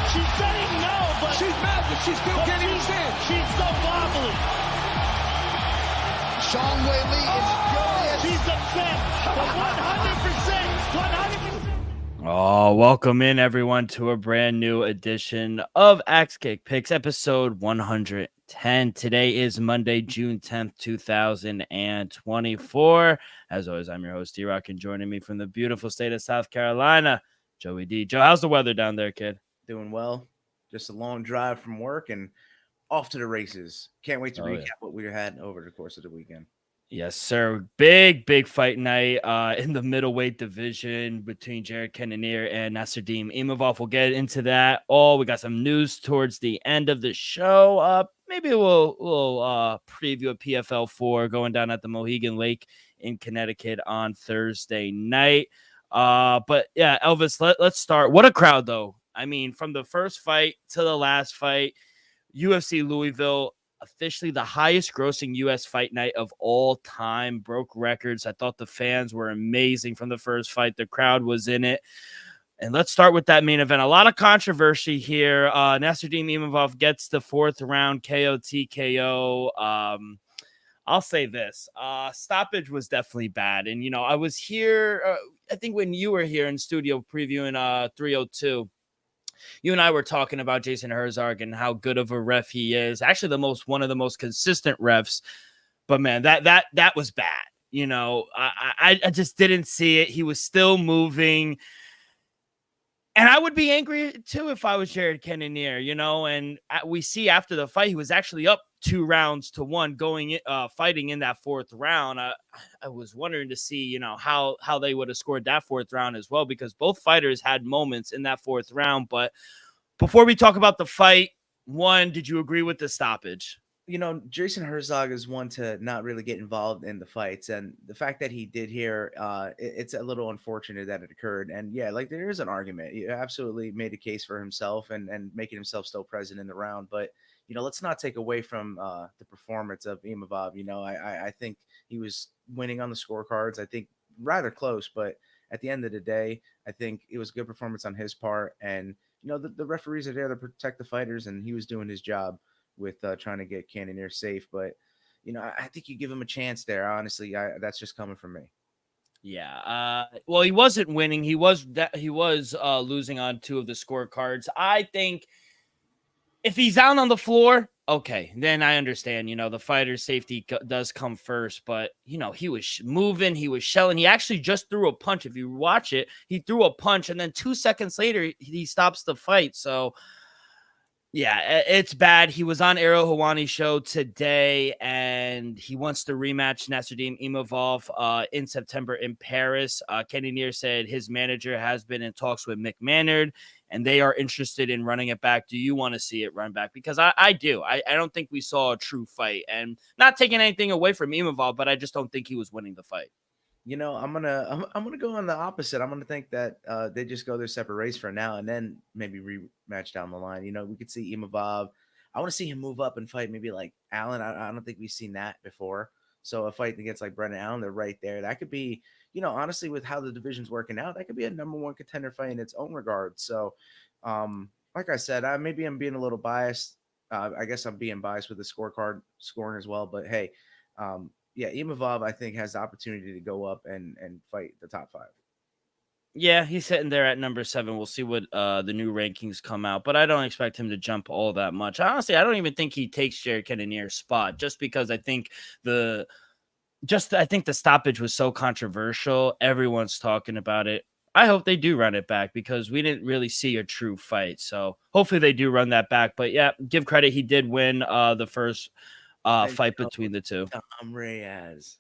She's saying no, but she's mad that she still can't even stand. She's so wobbly. Zhang Weili is furious. She's upset. But 100%. Oh, welcome in everyone to a brand new edition of Axe Kick Picks, episode 110. Today is Monday, June 10th, 2024. As always, I'm your host, D-Rock, and joining me from the beautiful state of South Carolina, Joey D. Joe, how's the weather down there, kid? Doing well. Just a long drive from work and off to the races. Can't wait to recap what we had over the course of the weekend. Yes, sir. Big fight night in the middleweight division between Jared Cannonier and Nassourdine Imavov. We'll get into that. We got some news towards the end of the show. Maybe we'll preview a PFL 4 going down at the Mohegan Lake in Connecticut on Thursday night. But yeah, Elvis, let's start. What a crowd, though. I mean, from the first fight to the last fight, UFC Louisville, officially the highest grossing US fight night of all time, broke records. I thought the fans were amazing from the first fight. The crowd was in it. And let's start with that main event. A lot of controversy here. Nassourdine Imavov gets the fourth round KO TKO. I'll say this. Stoppage was definitely bad. And, you know, I was here, I think when you were here in studio previewing 302, you and I were talking about Jason Herzog and how good of a ref he is. Actually, one of the most consistent refs. But man, that was bad. You know, I just didn't see it. He was still moving. And I would be angry too if I was Jared Cannonier, you know, and we see after the fight, he was actually up 2-1 going fighting in that fourth round. I was wondering to see, you know, how they would have scored that fourth round as well, because both fighters had moments in that fourth round. But before we talk about the fight, did you agree with the stoppage? You know, Jason Herzog is one to not really get involved in the fights, and the fact that he did here, it's a little unfortunate that it occurred. And yeah, like there is an argument. He absolutely made a case for himself and making himself still present in the round. But you know, let's not take away from the performance of Imavov. You know, I think he was winning on the scorecards. I think rather close, but at the end of the day, I think it was a good performance on his part. And you know, the referees are there to protect the fighters, and he was doing his job with trying to get Cannonier safe. But, you know, I think you give him a chance there. Honestly, that's just coming from me. Yeah. Well, he wasn't winning. He was losing on two of the scorecards. I think if he's down on the floor, okay, then I understand. You know, the fighter's safety does come first. But, you know, he was moving. He was shelling. He actually just threw a punch. If you watch it, he threw a punch. And then 2 seconds later, he stops the fight. So, yeah, it's bad. He was on Ariel Helwani's show today, and he wants to rematch Nassourdine Imavov in September in Paris. Cannonier said his manager has been in talks with Mick Maynard, and they are interested in running it back. Do you want to see it run back? Because I do. I don't think we saw a true fight, and not taking anything away from Imavov, but I just don't think he was winning the fight. You know, I'm gonna go on the opposite. I'm gonna think that they just go their separate ways for now, and then maybe rematch down the line. You know, we could see Imavov. I want to see him move up and fight maybe like Allen. I don't think we've seen that before. So a fight against like Brendan Allen, they're right there. That could be, you know, honestly, with how the division's working out, that could be a number one contender fight in its own regard. So, like I said, maybe I'm being a little biased. I guess I'm being biased with the scorecard scoring as well. But hey, yeah, Imavov, I think, has the opportunity to go up and fight the top 5. Yeah, he's sitting there at number 7. We'll see what the new rankings come out, but I don't expect him to jump all that much. Honestly, I don't even think he takes Jared Cannonier's spot, just because I think the stoppage was so controversial. Everyone's talking about it. I hope they do run it back, because we didn't really see a true fight. So hopefully they do run that back. But yeah, give credit. He did win the first fight between the two. Dom Reyes.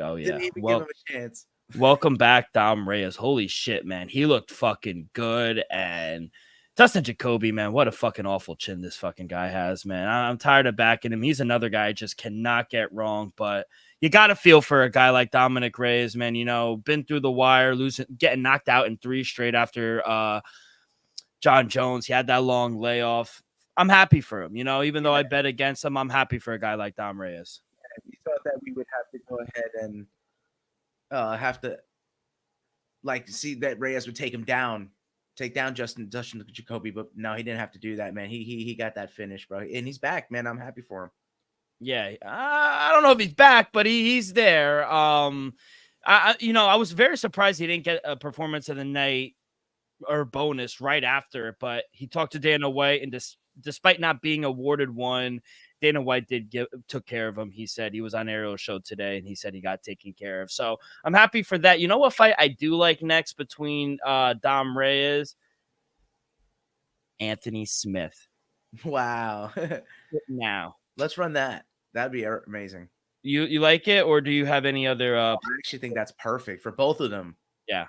Oh, yeah. Didn't even give him a chance. Welcome back, Dom Reyes. Holy shit, man. He looked fucking good. And Dustin Jacoby, man, what a fucking awful chin this fucking guy has, man. I'm tired of backing him. He's another guy I just cannot get wrong. But you got to feel for a guy like Dominic Reyes, man. You know, been through the wire, getting knocked out in 3 straight after John Jones. He had that long layoff. I'm happy for him, you know, even though I bet against him. I'm happy for a guy like Dom Reyes. We thought that we would have to go ahead and have to like see that Reyes would take him down take down Justin Jacoby, but no, he didn't have to do that, man. He got that finish, bro, and he's back, man. I'm happy for him. Yeah, I don't know if he's back, but he's there. I was very surprised he didn't get a performance of the night or bonus right after, but he talked to Dana White, and despite not being awarded one, Dana White took care of him. He said he was on Ariel's show today, and he said he got taken care of. So I'm happy for that. You know what fight I do like next between Dom Reyes, Anthony Smith. Wow. Now, Let's run that. That'd be amazing. You like it, or do you have any other? I actually think that's perfect for both of them. Yeah,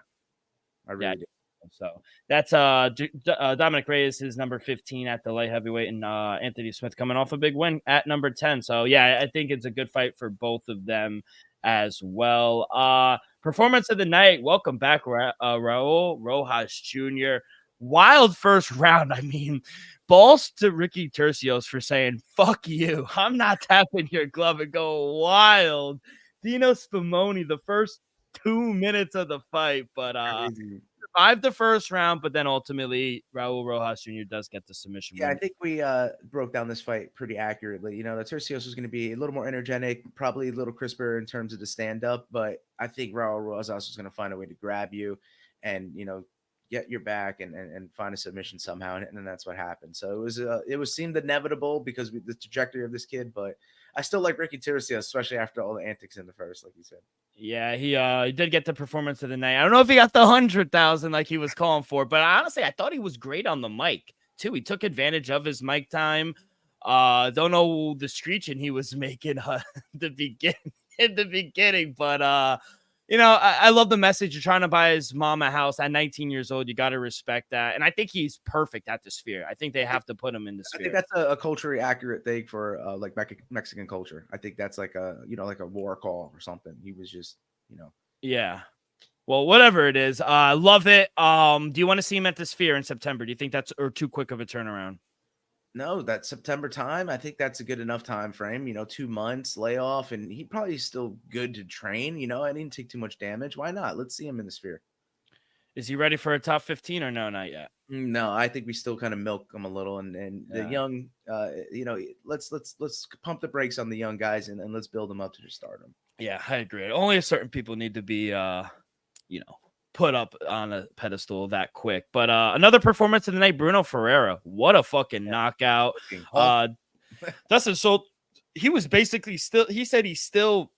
I really do. So that's Dominic Reyes is number 15 at the light heavyweight, and Anthony Smith coming off a big win at number 10. So yeah, I think it's a good fight for both of them as well. Performance of the night. Welcome back, Raul Rojas Jr. Wild first round. I mean, balls to Ricky Tercios for saying, fuck you. I'm not tapping your glove and go wild. Dino Spumoni, the first 2 minutes of the fight, but survived the first round, but then ultimately Raul Rojas Jr. does get the submission. Yeah, win. I think we broke down this fight pretty accurately. You know, the Tercios was going to be a little more energetic, probably a little crisper in terms of the stand-up, but I think Raul Rojas was going to find a way to grab you and, you know, get your back and find a submission somehow, and then that's what happened. So it was seemed inevitable because the trajectory of this kid, but I still like Ricky Tercios, especially after all the antics in the first, like you said. Yeah, he did get the performance of the night. I don't know if he got the 100,000 like he was calling for, but honestly, I thought he was great on the mic too. He took advantage of his mic time. Don't know the screeching he was making in the beginning, but you know, I love the message. You're trying to buy his mom a house at 19 years old. You got to respect that. And I think he's perfect at the Sphere. I think they have to put him in the Sphere. I think that's a culturally accurate thing for like Mexican culture. I think that's like like a war call or something. He was just, Yeah. Well, whatever it is, I love it. Do you want to see him at the Sphere in September? Do you think that's too quick of a turnaround? No, that September time, I think that's a good enough time frame. 2 months layoff, and he probably still good to train. I didn't take too much damage. Why not? Let's see him in the Sphere. Is he ready for a top 15 or no? Not yet. No, I think we still kind of milk him a little, and the young, let's pump the brakes on the young guys and let's build them up to stardom. Yeah, I agree. Only certain people need to be, put up on a pedestal that quick. But another performance of the night, Bruno Ferreira. What a fucking knockout. Dustin, so he was basically he said he still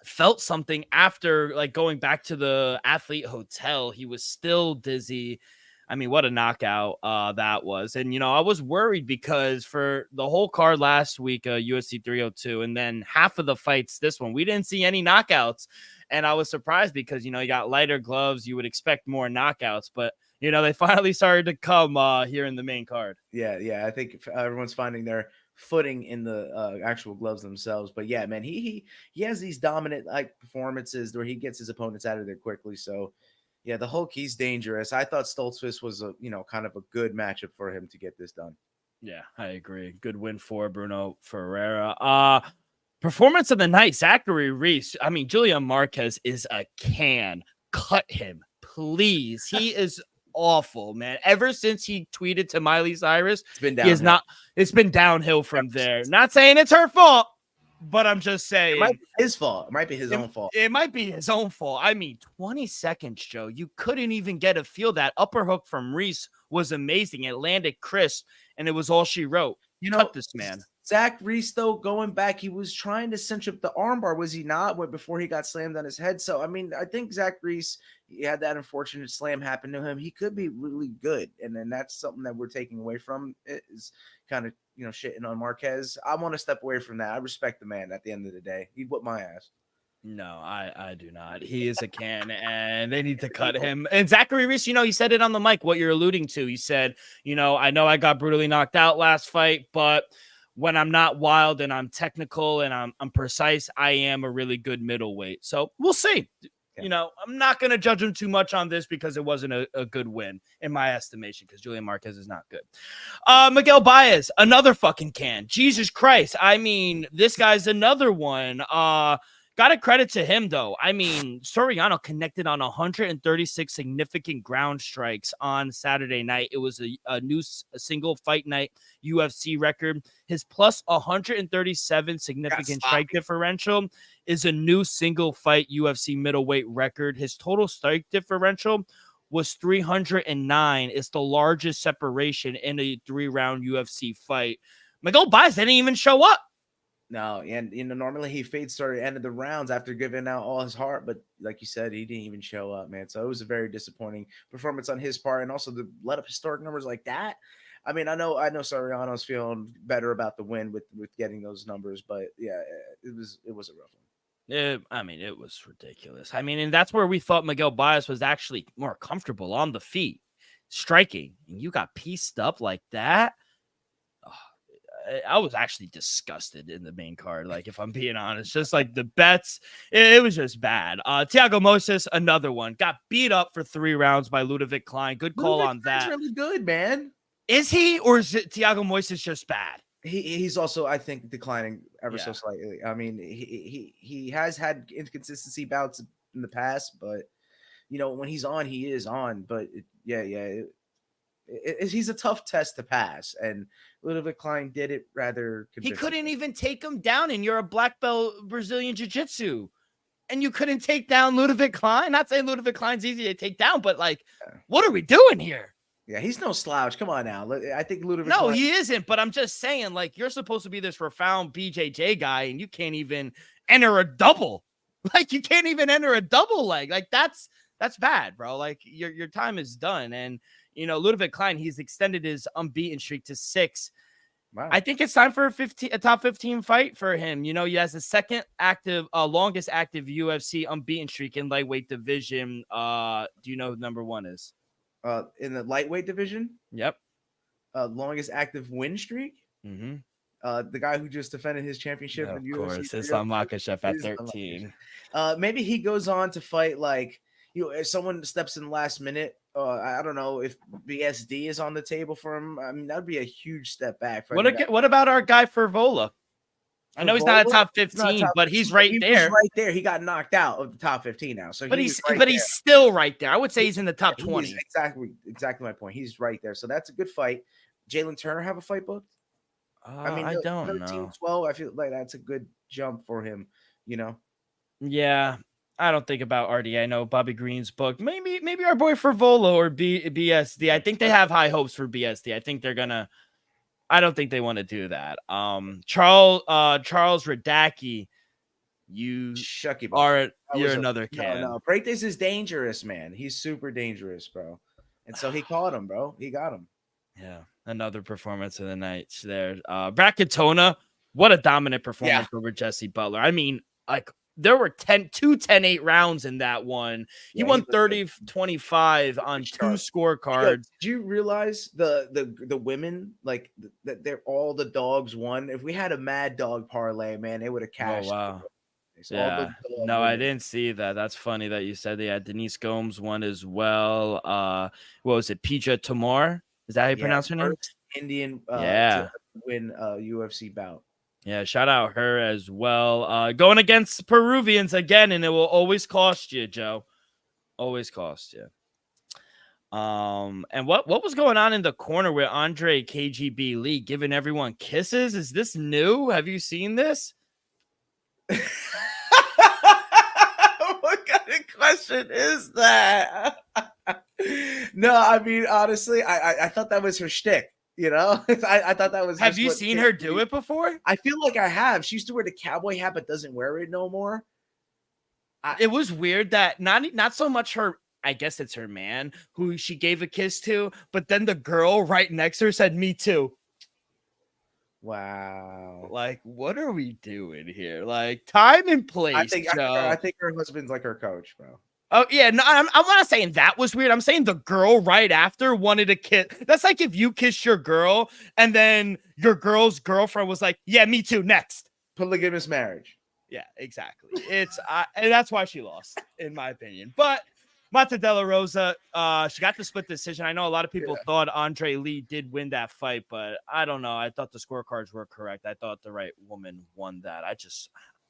felt something after like going back to the athlete hotel. He was still dizzy. I mean, what a knockout that was. And, I was worried because for the whole card last week, UFC 302, and then half of the fights this one, we didn't see any knockouts. And I was surprised because, you got lighter gloves. You would expect more knockouts, but, they finally started to come here in the main card. Yeah. I think everyone's finding their footing in the actual gloves themselves. But yeah, man, he has these dominant like performances where he gets his opponents out of there quickly. So yeah, the Hulk, he's dangerous. I thought Stoltzfus was kind of a good matchup for him to get this done. Yeah, I agree. Good win for Bruno Ferreira. Performance of the night, Zachary Reese. I mean, Julian Marquez is a can. Cut him, please. He is awful, man. Ever since he tweeted to Miley Cyrus, it's been downhill from there. Not saying it's her fault, but I'm just saying it might be his fault. It might be his own fault. It might be his own fault. I mean, 20 seconds, Joe. You couldn't even get a feel. That upper hook from Reese was amazing. It landed crisp, and it was all she wrote. Cut this man. Zach Reese, though, going back, he was trying to cinch up the armbar, was he not? Before he got slammed on his head. So, I mean, I think Zach Reese, he had that unfortunate slam happen to him. He could be really good. And then that's something that we're taking away from is kind of, shitting on Marquez. I want to step away from that. I respect the man at the end of the day. He whipped my ass. No, I do not. He is a can, and they need to cut him. And Zachary Reese, he said it on the mic, what you're alluding to. He said, I know I got brutally knocked out last fight, but when I'm not wild and I'm technical and I'm precise, I am a really good middleweight. So we'll see. Yeah. I'm not going to judge him too much on this because it wasn't a good win in my estimation because Julian Marquez is not good. Miguel Baez, another fucking can. Jesus Christ. I mean, this guy's another one. got to credit to him, though. I mean, Soriano connected on 136 significant ground strikes on Saturday night. It was a new single fight night UFC record. His plus 137 significant strike differential is a new single fight UFC middleweight record. His total strike differential was 309. It's the largest separation in a 3-round UFC fight. Miguel Baez didn't even show up. No, and normally he fades toward the end of the rounds after giving out all his heart, but like you said, he didn't even show up, man. So it was a very disappointing performance on his part, and also to let up historic numbers like that. I mean, I know Soriano's feeling better about the win with getting those numbers, but yeah, it was a rough one. It was ridiculous. I mean, and that's where we thought Miguel Baez was actually more comfortable on the feet, striking, and you got pieced up like that. I was actually disgusted in the main card. Like, if I'm being honest, just like the bets, it was just bad. Thiago Moises, another one, got beat up for 3 rounds by Ludovic Klein. Good call on that. He's really good, man. Is he, or is it Thiago Moises just bad? He's also, I think, declining ever so slightly. I mean, he has had inconsistency bouts in the past, but when he's on, he is on. But he's a tough test to pass, and Ludovic Klein did it rather convincingly. He couldn't even take him down, and you're a black belt Brazilian jiu-jitsu, and you couldn't take down Ludovic Klein. Not saying Ludovic Klein's easy to take down, but what are we doing here? Yeah, he's no slouch. Come on now. I think Ludovic. No, Klein... he isn't. But I'm just saying, you're supposed to be this profound BJJ guy, and you can't even enter a double. You can't even enter a double leg. That's bad, bro. Your time is done, and. Ludovic Klein, he's extended his unbeaten streak to 6. Wow. I think it's time for a top 15 fight for him. He has the second longest active UFC unbeaten streak in lightweight division. Do you know who number 1 is? In the lightweight division? Yep. Longest active win streak? Mm-hmm. The guy who just defended his championship in UFC. Of course, Islam Makhachev at 13. Maybe he goes on to fight if someone steps in the last minute. I don't know if BSD is on the table for him. I mean, that'd be a huge step back. What about our guy Fervola? I know he's not a top 15, but he's right there. He's right there. He got knocked out of the top 15 now. So, he's still right there. I would say he's in the top 20. Exactly my point. He's right there. So that's a good fight. Jalen Turner have a fight booked? I don't 13, know. 12. I feel like that's a good jump for him. Yeah. I don't think about RDA. I know Bobby Green's book. Maybe our boy Fervola or BSD. I think they have high hopes for BSD. I think they're gonna. I don't think they want to do that. Charles Radacki, you're another can. No. Freitas is dangerous, man. He's super dangerous, bro. And so he caught him, bro. He got him. Yeah, another performance of the night there. Brad Katona, what a dominant performance over Jesse Butler. I mean, there were 10-8 rounds in that one. He won 30-25 on 2 scorecards. Did you realize the women, that they're all the dogs won? If we had a mad dog parlay, man, they would have cashed. Oh, wow. Yeah. No, I didn't see that. That's funny that you said they had Denise Gomes won as well. What was it? Pija Tamar? Is that how you pronounce her name? Indian to win a UFC bout. Yeah, shout out her as well. Going against Peruvians again, and it will always cost you, Joe. Always cost you. And what was going on in the corner with Andre KGB Lee giving everyone kisses? Is this new? Have you seen this? What kind of question is that? No, I mean, honestly, I thought that was her shtick. I thought that was. Have you seen her do it before? I feel like I have. She used to wear the cowboy hat, but doesn't wear it no more. It was weird that not so much her. I guess it's her man who she gave a kiss to, but then the girl right next to her said, "Me too." Wow. What are we doing here? Time and place. I think her husband's like her coach, bro. Oh, yeah. No, I'm not saying that was weird. I'm saying the girl right after wanted a kiss. That's like if you kissed your girl and then your girl's girlfriend was like, yeah, me too, next. Polygamous marriage. Yeah, exactly. It's and that's why she lost, in my opinion. But Mata De La Rosa, she got the split decision. I know a lot of people thought Andre Lee did win that fight, but I don't know. I thought the scorecards were correct. I thought the right woman won that.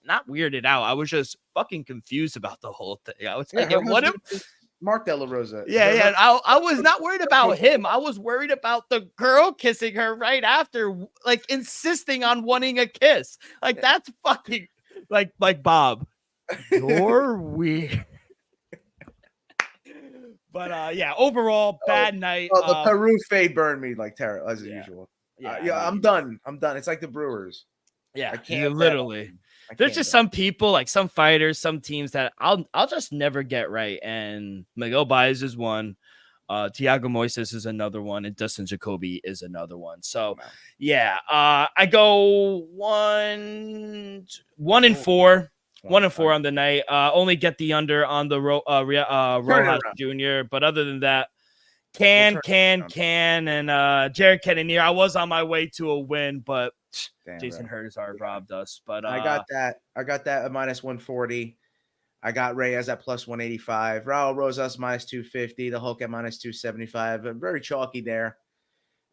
not weirded out. I was just fucking confused about the whole thing. I was Yeah, like, her what if? husband is Mark De La Rosa. Yeah. I was not worried about him. I was worried about the girl kissing her right after, like insisting on wanting a kiss. Like that's fucking like Bob. You're weird. But yeah, overall, bad night. Oh, the Peru fade burned me like terror as usual. Yeah, I'm done. It's like the Brewers. Yeah, I can't literally. There's just some people, like some fighters, some teams that I'll just never get right. And Miguel Baez is one. Thiago Moises is another one, and Dustin Jacoby is another one. So, yeah, I go 1-4. 1-4 on the night. Only get the under on the Rojas Jr. But other than that, and Jared Cannonier. I was on my way to a win, but Jason Herzog robbed us. But I got that at minus 140. I got Reyes at plus 185. Raul Rosas minus 250. The Hulk at minus 275. Very chalky there.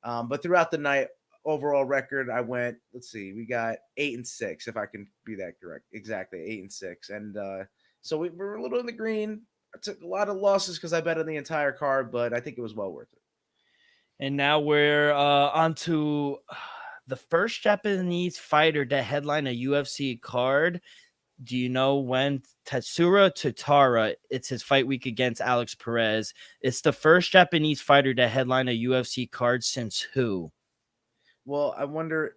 But throughout the night, overall record, I went, let's see, we got 8-6, if I can be that correct. Exactly, 8-6. And so we were a little in the green. I took a lot of losses because I bet on the entire card, but I think it was well worth it. And now we're on to the first Japanese fighter to headline a UFC card. Do you know when? Tatsuro Totara. It's his fight week against Alex Perez. It's the first Japanese fighter to headline a UFC card since who? Well, I wonder,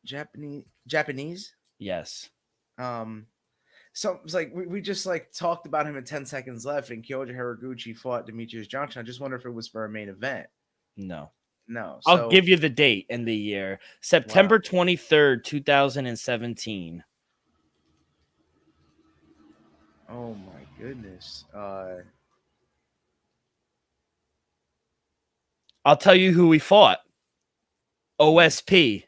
Japanese? Yes. So it's like we just like talked about him in 10 seconds left, and Kyoji Haraguchi fought Demetrius Johnson. I just wonder if it was for a main event. No. So, I'll give you the date and the year. September 23rd, 2017. Oh my goodness. I'll tell you who we fought. OSP.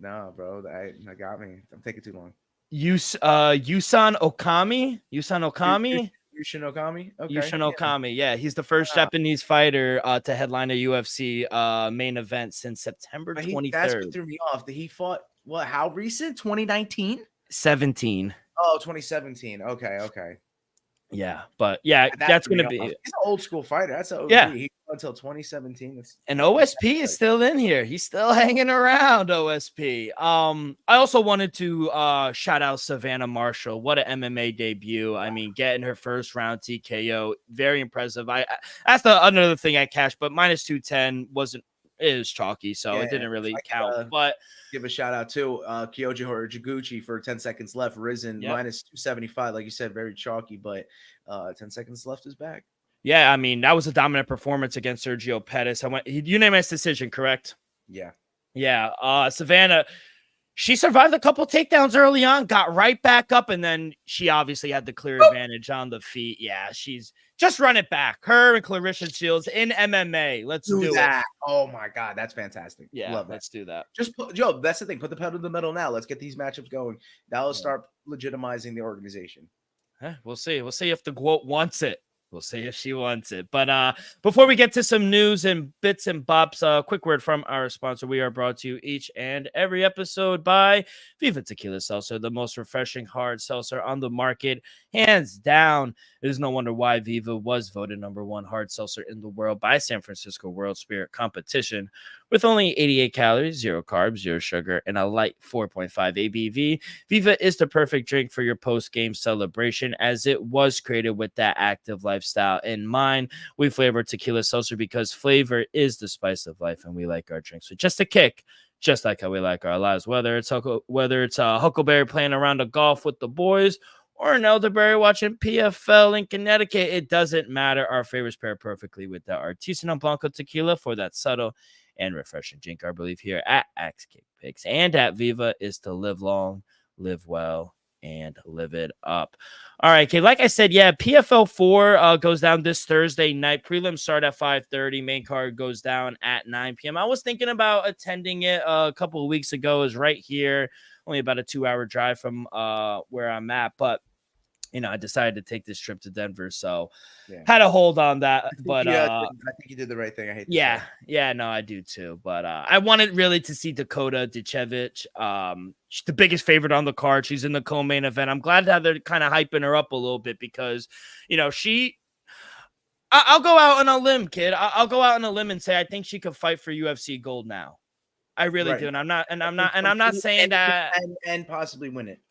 No, bro. That got me. I'm taking too long. Yusan Okami. Yushin Okami? Okay. Yushin Okami. Yeah, he's the first Japanese fighter to headline a UFC main event since September 23rd. That's what threw me off. He fought, how recent? 2019? 17. Oh, 2017. Okay. Yeah, but yeah, that's going to be. He's an old school fighter. That's an OG. Yeah. He fought until 2017. And OSP is still in here. He's still hanging around, OSP. I also wanted to shout out Savannah Marshall. What an MMA debut. I mean, getting her first round TKO. Very impressive. That's another thing I cashed, but minus 210 it was chalky, so it didn't really count. But give a shout out to Kyoji Horiguchi for 10 seconds left, risen minus 275. Like you said, very chalky, but 10 seconds left is back. Yeah, I mean, that was a dominant performance against Sergio Pettis. Unanimous decision, correct? Yeah. Yeah. Savannah, she survived a couple takedowns early on, got right back up, and then she obviously had the clear advantage on the feet. Yeah, she's just run it back. Her and Clarissa Shields in MMA. Let's do that. It. Oh my God, that's fantastic. Yeah, love that. Let's do that. That's the thing. Put the pedal in the metal now. Let's get these matchups going. That'll start legitimizing the organization. We'll see. We'll see if the GWOAT wants it. We'll see if she wants it. But before we get to some news and bits and bops, a quick word from our sponsor. We are brought to you each and every episode by Viva Tequila Seltzer, the most refreshing hard seltzer on the market. Hands down. It is no wonder why Viva was voted #1 hard seltzer in the world by San Francisco World Spirit Competition. With only 88 calories, 0 carbs, 0 sugar, and a light 4.5 ABV, Viva is the perfect drink for your post-game celebration, as it was created with that active lifestyle in mind. We flavor tequila seltzer because flavor is the spice of life, and we like our drinks with just a kick, just like how we like our lives. Whether it's Huckleberry playing around a golf with the boys, or an elderberry watching PFL in Connecticut, it doesn't matter. Our favorites pair perfectly with the Artisanal Blanco tequila for that subtle and refreshing drink. Our belief here at Axe Kick Picks and at Viva is to live long, live well, and live it up. All right, okay. Like I said, PFL 4 goes down this Thursday night. Prelims start at 5:30. Main card goes down at 9 p.m. I was thinking about attending it a couple of weeks ago. It was right here, only about a 2-hour drive from where I'm at, but I decided to take this trip to Denver, so Yeah. had a hold on that. But I think you did the right thing. I hate to yeah, say. yeah, no, I do too. But I wanted really to see Dakota Dachevich. She's the biggest favorite on the card. She's in the co-main event. I'm glad that they're kind of hyping her up a little bit because, I'll go out on a limb, kid. I'll go out on a limb and say I think she could fight for UFC gold now. I really Right. do, and I'm not saying that. And possibly win it.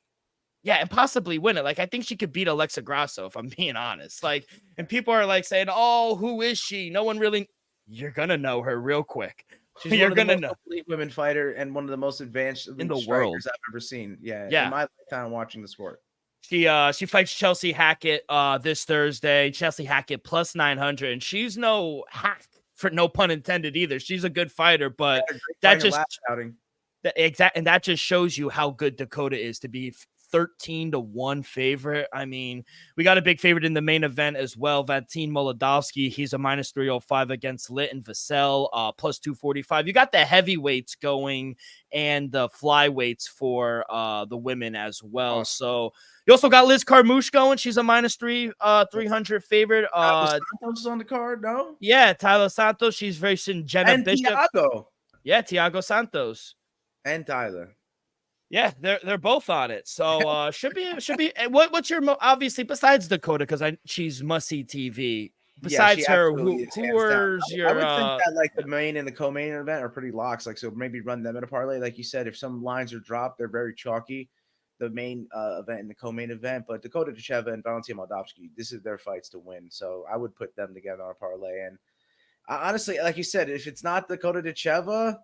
Yeah, and possibly win it. Like, I think she could beat Alexa Grasso, if I'm being honest. Like, and people are like saying, "Oh, who is she?" No one really. You're gonna know her real quick. She's You're one of the gonna most know complete women fighter and one of the most advanced in the strikers world. I've ever seen. Yeah, Yeah. in my lifetime watching the sport. She fights Chelsea Hackett this Thursday. Chelsea Hackett plus 900, and she's no hack for no pun intended either. She's a good fighter, but that just and that just shows you how good Dakota is to be 13-1 favorite. I mean, we got a big favorite in the main event as well. Valentin Molodovsky, he's a minus 305 against Litton Vassell, plus 245. You got the heavyweights going and the flyweights for the women as well. So you also got Liz Carmouche going. She's a minus 300 favorite. Santos is on the card, no? Yeah, Tyler Santos. She's facing Jenna And Bishop. Thiago. Yeah, Thiago Santos. And Tyler. Yeah, they're both on it. So should be what's your obviously besides Dakota, because she's must-see TV. Besides her, who's your I would think that like the main and the co-main event are pretty locks. Like, so maybe run them in a parlay. Like you said, if some lines are dropped, they're very chalky. The main event and the co-main event, but Dakota Dacheva and Valentin Moldavsky, this is their fights to win. So I would put them together on a parlay. And honestly, like you said, if it's not Dakota Dacheva,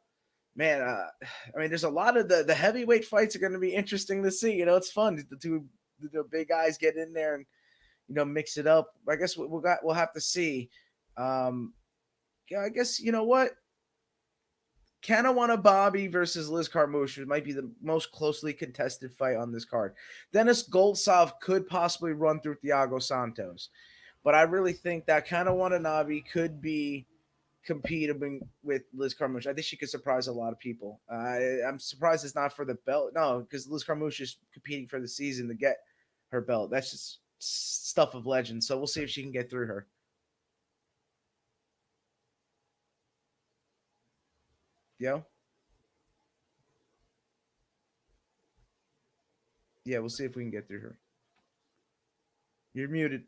man, I mean, there's a lot of the heavyweight fights are going to be interesting to see. It's fun. The big guys get in there and mix it up. I guess we'll have to see. I guess you know what. Caruana Bobby versus Liz Carmouche might be the most closely contested fight on this card. Dennis Goltsov could possibly run through Thiago Santos, but I really think that Caruana Bobby could be competing with Liz Carmouche. I think she could surprise a lot of people. I'm surprised it's not for the belt. No, because Liz Carmouche is competing for the season to get her belt. That's just stuff of legend. So we'll see if she can get through her. Yo? Yeah, we'll see if we can get through her. You're muted.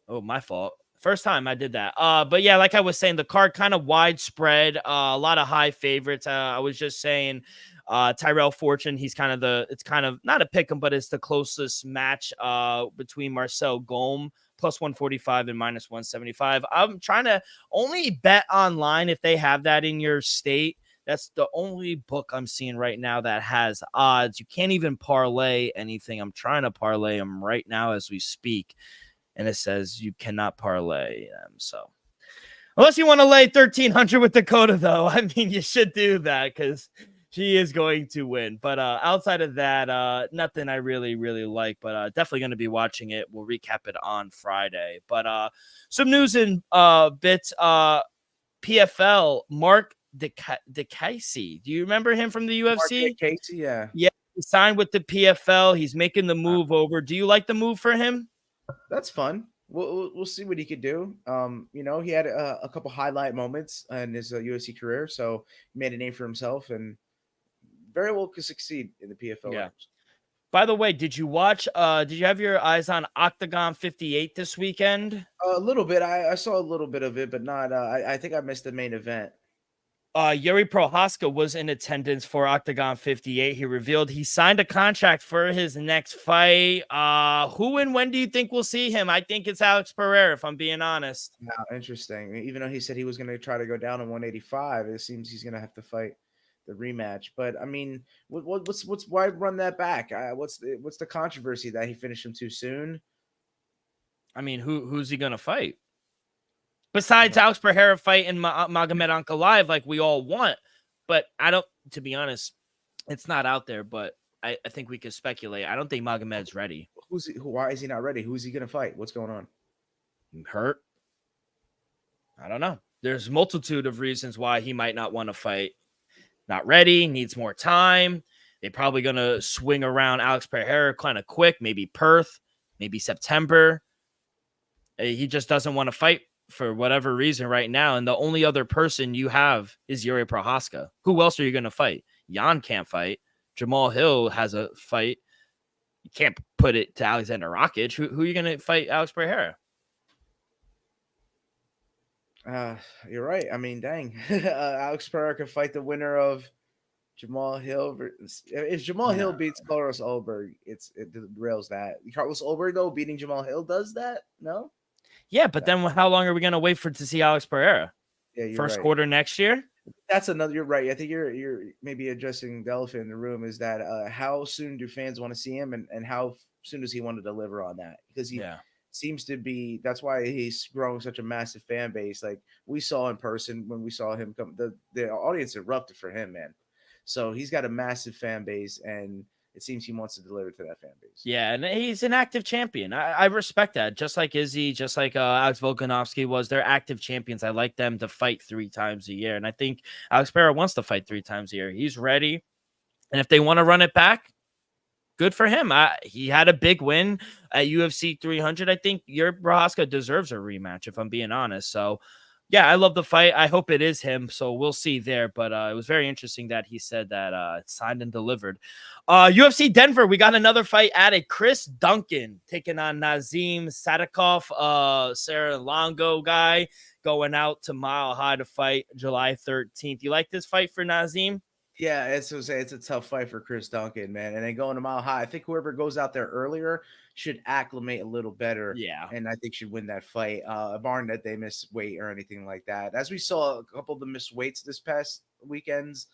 Oh, my fault. First time I did that. But yeah, like I was saying, the card kind of widespread, a lot of high favorites. I was just saying Tyrell Fortune, it's kind of not a pick 'em, but it's the closest match between Marcel Golm plus 145 and minus 175. I'm trying to only bet online if they have that in your state. That's the only book I'm seeing right now that has odds. You can't even parlay anything. I'm trying to parlay them right now as we speak. And it says you cannot parlay them. So unless you want to lay 1,300 with Dakota, though, I mean, you should do that because she is going to win. But outside of that, nothing I really, really like. But definitely going to be watching it. We'll recap it on Friday. But some news in bits. PFL, Mark DeCasey. Do you remember him from the UFC? Mark DeCasey, yeah. Yeah, he signed with the PFL. He's making the move over. Do you like the move for him? That's fun. We'll see what he could do. He had a couple highlight moments in his UFC career, so he made a name for himself and very well could succeed in the PFL. Yeah. By the way, did you have your eyes on Octagon 58 this weekend? A little bit. I saw a little bit of it, but not. I think I missed the main event. Yuri Prohaska was in attendance for Octagon 58. He revealed he signed a contract for his next fight. Who and when do you think we'll see him? I think it's Alex Pereira, if I'm being honest. Yeah, interesting. Even though he said he was going to try to go down to 185, it seems he's going to have to fight the rematch. But I mean, what's why run that back? What's the controversy that he finished him too soon? I mean, who's he going to fight? Besides Alex Pereira fighting Magomed Ankalaev like we all want. But I don't, to be honest, it's not out there, but I think we could speculate. I don't think Magomed's ready. Why is he not ready? Who's he going to fight? What's going on? Hurt? I don't know. There's a multitude of reasons why he might not want to fight. Not ready, needs more time. They're probably going to swing around Alex Pereira kind of quick, maybe Perth, maybe September. He just doesn't want to fight for whatever reason right now. And the only other person you have is Yuri Prohaska. Who else are you going to fight? Jan can't fight. Jamal Hill has a fight. You can't put it to Alexander Rakic. Who are you going to fight Alex Pereira? You're right. I mean, dang. Alex Pereira can fight the winner of Jamal Hill. If Jamal Hill beats Carlos Ulberg, it derails that. Carlos Ulberg, though, beating Jamal Hill does that? No? Yeah, but then how long are we going to wait to see Alex Pereira? Yeah, you're First right. quarter next year? That's another. You're right. I think you're maybe addressing the elephant in the room is that how soon do fans want to see him, and how soon does he want to deliver on that? Because he seems to be. That's why he's growing such a massive fan base. Like we saw in person when we saw him come, the audience erupted for him, man. So he's got a massive fan base, and it seems he wants to deliver to that fan base. Yeah, and he's an active champion. I respect that. Just like Izzy, just like Alex Volkanovski was. They're active champions. I like them to fight 3 times a year. And I think Alex Pereira wants to fight 3 times a year. He's ready. And if they want to run it back, good for him. He had a big win at UFC 300. I think Yuri Prohaska deserves a rematch, if I'm being honest. So, yeah, I love the fight. I hope it is him. So we'll see there. But it was very interesting that he said that it's signed and delivered. UFC Denver, we got another fight added. Chris Duncan taking on Nazim Sadikov, Sarah Longo guy, going out to Mile High to fight July 13th. You like this fight for Nazim? Yeah, it's a tough fight for Chris Duncan, man. And then going to Mile High, I think whoever goes out there earlier should acclimate a little better. Yeah. And I think should win that fight. Barring that they miss weight or anything like that. As we saw a couple of the missed weights this past weekends,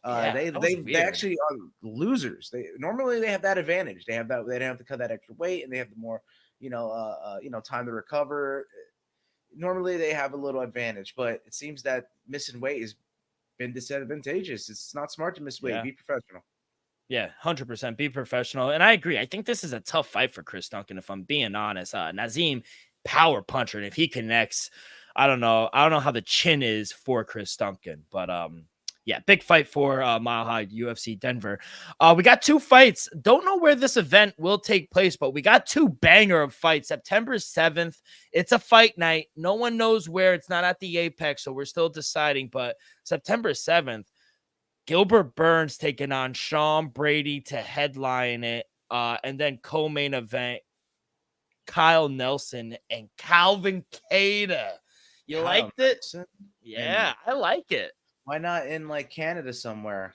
they actually are losers. They normally have that advantage. They don't have to cut that extra weight, and they have the more, time to recover. Normally they have a little advantage, but it seems that missing weight has been disadvantageous. It's not smart to miss weight. Yeah. Be professional. Yeah, 100%. Be professional. And I agree. I think this is a tough fight for Chris Duncan, if I'm being honest. Nazim, power puncher. And if he connects, I don't know how the chin is for Chris Duncan. But yeah, big fight for Mile High UFC Denver. We got 2 fights. Don't know where this event will take place, but we got 2 banger of fights. September 7th. It's a fight night. No one knows where. It's not at the Apex, so we're still deciding. But September 7th, Gilbert Burns taking on Sean Brady to headline it. And then co-main event, Kyle Nelson and Calvin Kattar. You liked it? Yeah, I like it. Why not in like Canada somewhere?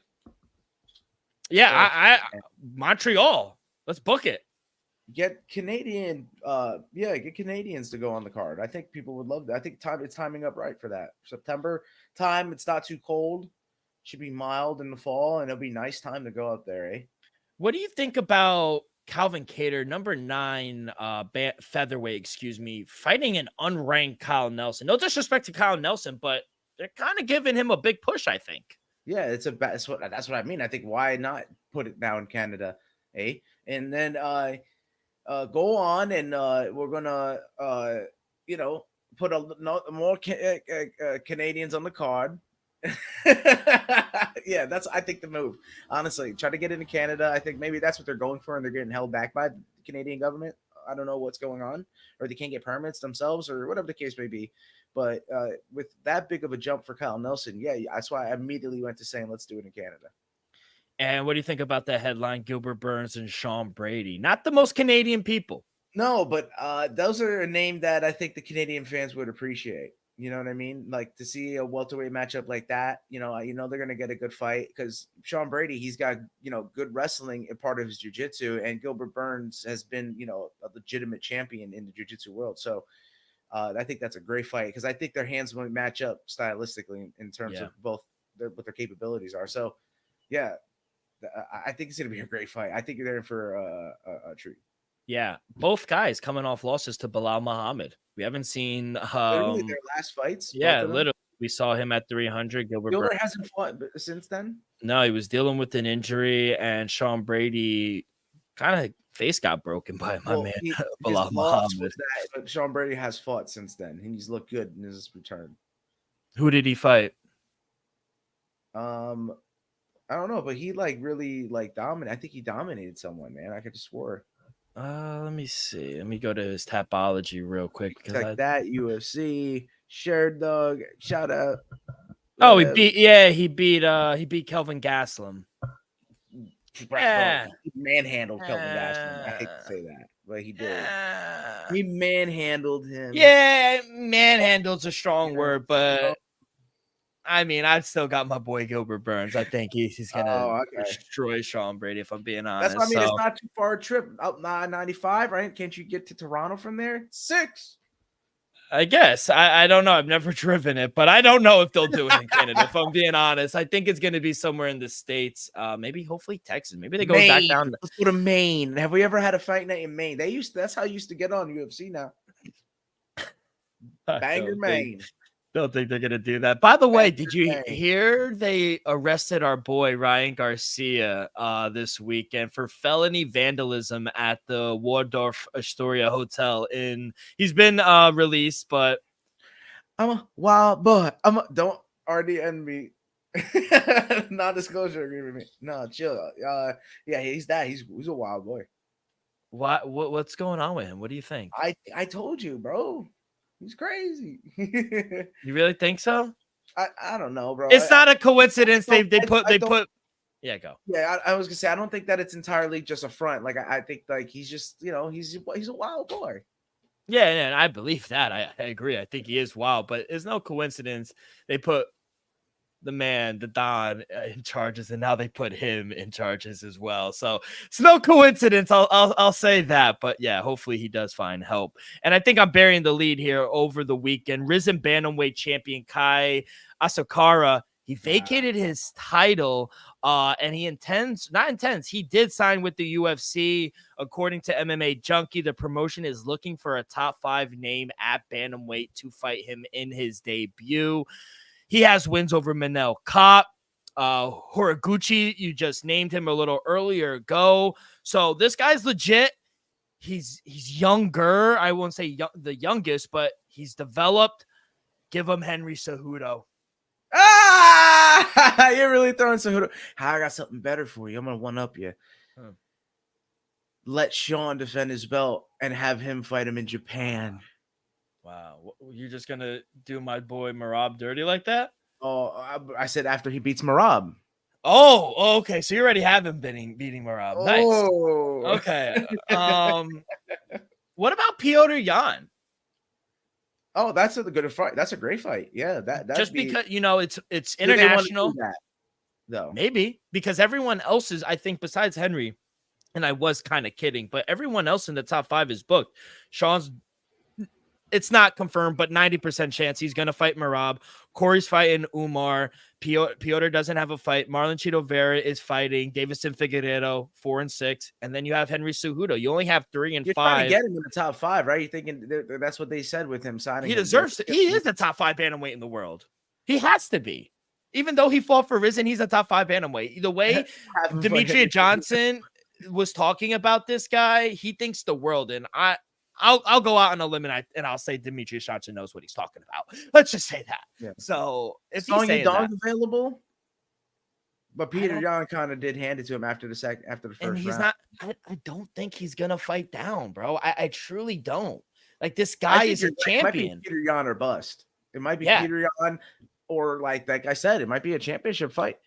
Yeah, I Montreal. Let's book it. Get Canadians to go on the card. I think people would love that. I think it's timing up right for that. September time, it's not too cold. Should be mild in the fall, and it'll be nice time to go up there, eh? What do you think about Calvin Kattar, number 9 featherweight, fighting an unranked Kyle Nelson? No disrespect to Kyle Nelson, but they're kind of giving him a big push, I think. Yeah, that's what I mean. I think why not put it now in Canada, eh? And then go on, and we're gonna put more Canadians on the card. Yeah, that's I think the move. Honestly, try to get into Canada. I think maybe that's what they're going for, and they're getting held back by the Canadian government. I don't know what's going on, or they can't get permits themselves, or whatever the case may be. But with that big of a jump for Kyle Nelson, yeah, that's why I immediately went to saying let's do it in Canada. And what do you think about the headline, Gilbert Burns and Sean Brady? Not the most Canadian people. No, but those are a name that I think the Canadian fans would appreciate. You know what I mean? Like to see a welterweight matchup like that, they're going to get a good fight because Sean Brady, he's got, good wrestling in part of his jiu-jitsu, and Gilbert Burns has been, a legitimate champion in the jiu-jitsu world. So I think that's a great fight because I think their hands will match up stylistically in terms of both what their capabilities are. So, yeah, I think it's going to be a great fight. I think you're there for a treat. Yeah, both guys coming off losses to Bilal Muhammad. We haven't seen literally their last fights. Yeah, literally. We saw him at 300. Gilbert hasn't fought since then. No, he was dealing with an injury, and Sean Brady kind of face got broken by my man Bilal Muhammad. But Sean Brady has fought since then, and he's looked good in his return. Who did he fight? I don't know, but he like really like dominated. I think he dominated someone, man. I could have swore. Let me see. Let me go to his Tapology real quick because Like that UFC, Shared Dog, shout out. Oh, Whatever. he beat Kelvin Gastelum. Bro, Yeah. he manhandled Kelvin Gastelum. I hate to say that, but he did. He Yeah, manhandled him. manhandled's a strong Yeah. word, but I mean, I've still got my boy Gilbert Burns. I think he's gonna Oh, okay. destroy Sean Brady if I'm being That's honest. what I mean. It's So not too far a trip up 95, right? Can't you get to Toronto from there? 6. I guess I don't know. I've never driven it, but I don't know if they'll do it in Canada. If I'm being honest, I think it's gonna be somewhere in the States. Maybe hopefully Texas. Maybe they go back Maine. down. Let's go to Maine. Have we ever had a fight night in Maine? That's how I used to get on UFC now. Bangor, Maine. Don't think they're gonna do that. By the way, did you Bangor, Maine. hear they arrested our boy Ryan Garcia this weekend for felony vandalism at the Waldorf Astoria Hotel? He's been released, but I'm a wild boy. Don't RDN me. Non-disclosure agreement. No, chill. Yeah, he's that. He's a wild boy. what's going on with him? What do you think? I told you, bro. He's crazy. You really think so? I don't know, bro. It's not a coincidence. I They put. Yeah, go. Yeah, I was gonna say I don't think that it's entirely just a front. Like I think like he's just he's a wild boy. Yeah, and I believe that. I agree. I think he is wild, but it's no coincidence they put the man, the Don, in charges, and now they put him in charges as well. So it's no coincidence. I'll say that. But yeah, hopefully he does find help. And I think I'm burying the lead here over the weekend. Risen bantamweight champion Kai Asakara, he vacated his title. And he did sign with the UFC. According to MMA Junkie, the promotion is looking for a top 5 name at bantamweight to fight him in his debut. He has wins over Manel Kopp, Horiguchi. You just named him a little earlier ago. So this guy's legit. He's younger. I won't say the youngest, but he's developed. Give him Henry Cejudo. Ah, you're really throwing Cejudo. I got something better for you. I'm gonna one up you. Let Sean defend his belt and have him fight him in Japan. Wow, you're just gonna do my boy Merab dirty like that? Oh, I said after he beats Merab. Oh, okay. So you already have him beating Merab. Nice. Oh. Okay. What about Piotr Jan? Oh, that's a good fight. That's a great fight. Yeah, just because it's Do they wanna international. do that, though. Maybe because everyone else is, I think, besides Henry, and I was kind of kidding, but everyone else in the top 5 is booked. Sean's. It's not confirmed, but 90% chance he's going to fight Merab. Corey's fighting Umar. Piotr doesn't have a fight. Marlon Chito Vera is fighting Davison Figueiredo, 4 and 6. And then you have Henry Cejudo. You only have 3 and 5. You're trying to get him in the top 5, right? You're thinking that's what they said with him signing. He deserves it. He is the top 5 bantamweight in the world. He has to be. Even though he fought for Risen, he's a top 5 bantamweight. The way Demetria Johnson was talking about this guy, he thinks the world. And I'll go out on a limb and I'll say Demetrius Johnson knows what he's talking about. Let's just say that. Yeah. So if he's Song saying Dong's that, available, but Peter Yan kind of did hand it to him after the first and he's round. not. I don't think he's gonna fight down, bro. I truly don't. Like this guy is a champion. It might be Peter Yan or bust. It might be Peter Yan or like I said, it might be a championship fight.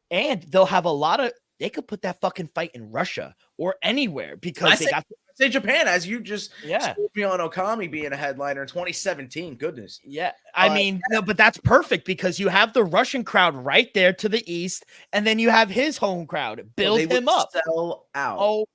And they'll have a lot of. They could put that fucking fight in Russia or anywhere because they got. Say Japan, as you just Scorpion Okami being a headliner in 2017. Goodness. Yeah. I mean, no, but that's perfect because you have the Russian crowd right there to the east, and then you have his home crowd. Build him up. Sell out. Oh,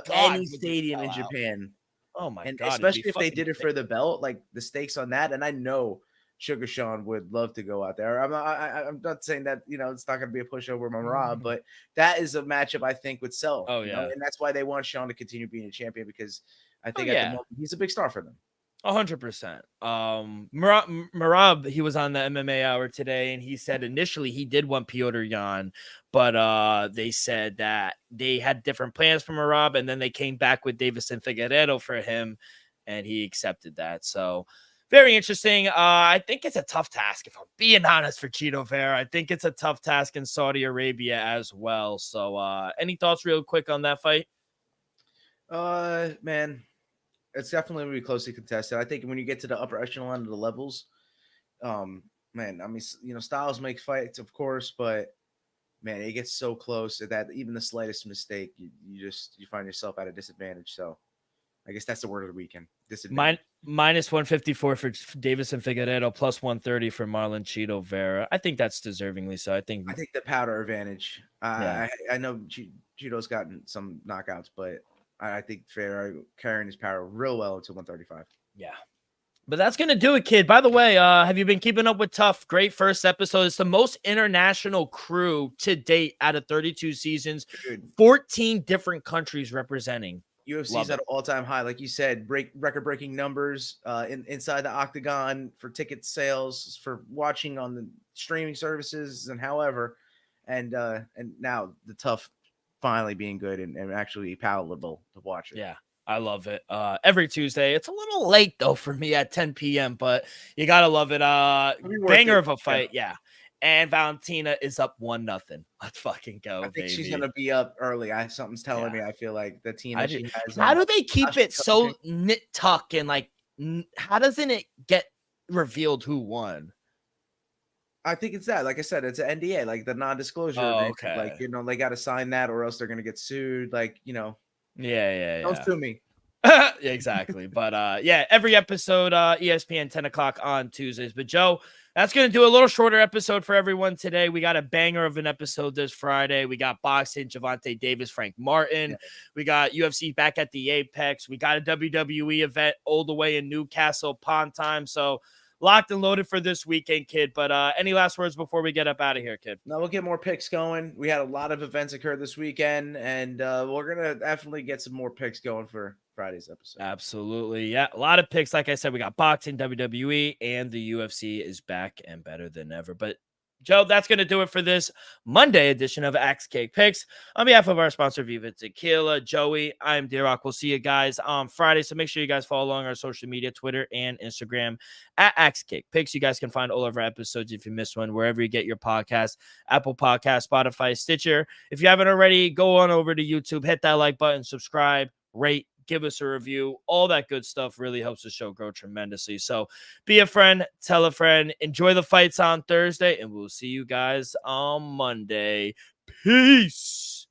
any stadium in Japan. Oh my and God. Especially if they did it for the belt, like the stakes on that. And I know Sugar Sean would love to go out there. I'm not saying that it's not going to be a pushover on Merab, but that is a matchup I think would sell. Oh yeah, and that's why they want Sean to continue being a champion because I think at the moment he's a big star for them. 100%. Merab, he was on the MMA Hour today, and he said initially he did want Piotr Yan, but they said that they had different plans for Merab, and then they came back with Davison Figueiredo for him, and he accepted that. So very interesting. I think it's a tough task, if I'm being honest, for Chito Vera. I think it's a tough task in Saudi Arabia as well. So any thoughts real quick on that fight? Man, it's definitely going to be closely contested. I think when you get to the upper echelon of the levels, man, I mean, Styles makes fights, of course, but man, it gets so close that even the slightest mistake, you find yourself at a disadvantage. So I guess that's the word of the weekend. Disadvantage. Minus 154 for Davison Figueiredo, plus 130 for Marlon Chito Vera. I think that's deservingly so. I think the powder advantage. Yeah. I know Chito's gotten some knockouts, but I think Vera carrying his power real well into 135. Yeah. But that's going to do it, kid. By the way, have you been keeping up with Tough? Great first episode. It's the most international crew to date out of 32 seasons. Dude. 14 different countries representing. UFC's at an all-time high. Like you said, record-breaking numbers inside the octagon for ticket sales, for watching on the streaming services and however. And now the Tough finally being good and actually palatable to watch it. Yeah. I love it. Every Tuesday. It's a little late though for me at 10 p.m., but you gotta love it. Banger of a fight, yeah. And Valentina is up 1-0. Let's fucking go. I think baby. she's gonna be up early. Something's telling me. I feel like the team that she has. How do they keep it so nit tuck and like? How doesn't it get revealed who won? I think it's that. Like I said, it's an NDA, like the non-disclosure. Okay. Like they got to sign that, or else they're gonna get sued. Like Yeah. Don't sue me. Yeah, exactly. But yeah, every episode, ESPN 10 o'clock on Tuesdays. But Joe, that's going to do a little shorter episode for everyone today. We got a banger of an episode this Friday. We got boxing, Gervonta Davis, Frank Martin. Yeah. We got UFC back at the Apex. We got a WWE event all the way in Newcastle upon time. So locked and loaded for this weekend, kid. But any last words before we get up out of here, kid? No, we'll get more picks going. We had a lot of events occur this weekend, and we're going to definitely get some more picks going for Friday's episode. Absolutely. Yeah. A lot of picks. Like I said, we got boxing, WWE, and the UFC is back and better than ever. But Joe, that's going to do it for this Monday edition of Axe Cake Picks. On behalf of our sponsor, Viva Tequila, Joey, I'm D-Rock. We'll see you guys on Friday. So make sure you guys follow along our social media, Twitter and Instagram at Axe Cake Picks. You guys can find all of our episodes if you missed one, wherever you get your podcast, Apple Podcast, Spotify, Stitcher. If you haven't already, go on over to YouTube, hit that like button, subscribe, rate, give us a review. All that good stuff really helps the show grow tremendously. So be a friend, tell a friend, enjoy the fights on Thursday, and we'll see you guys on Monday. Peace.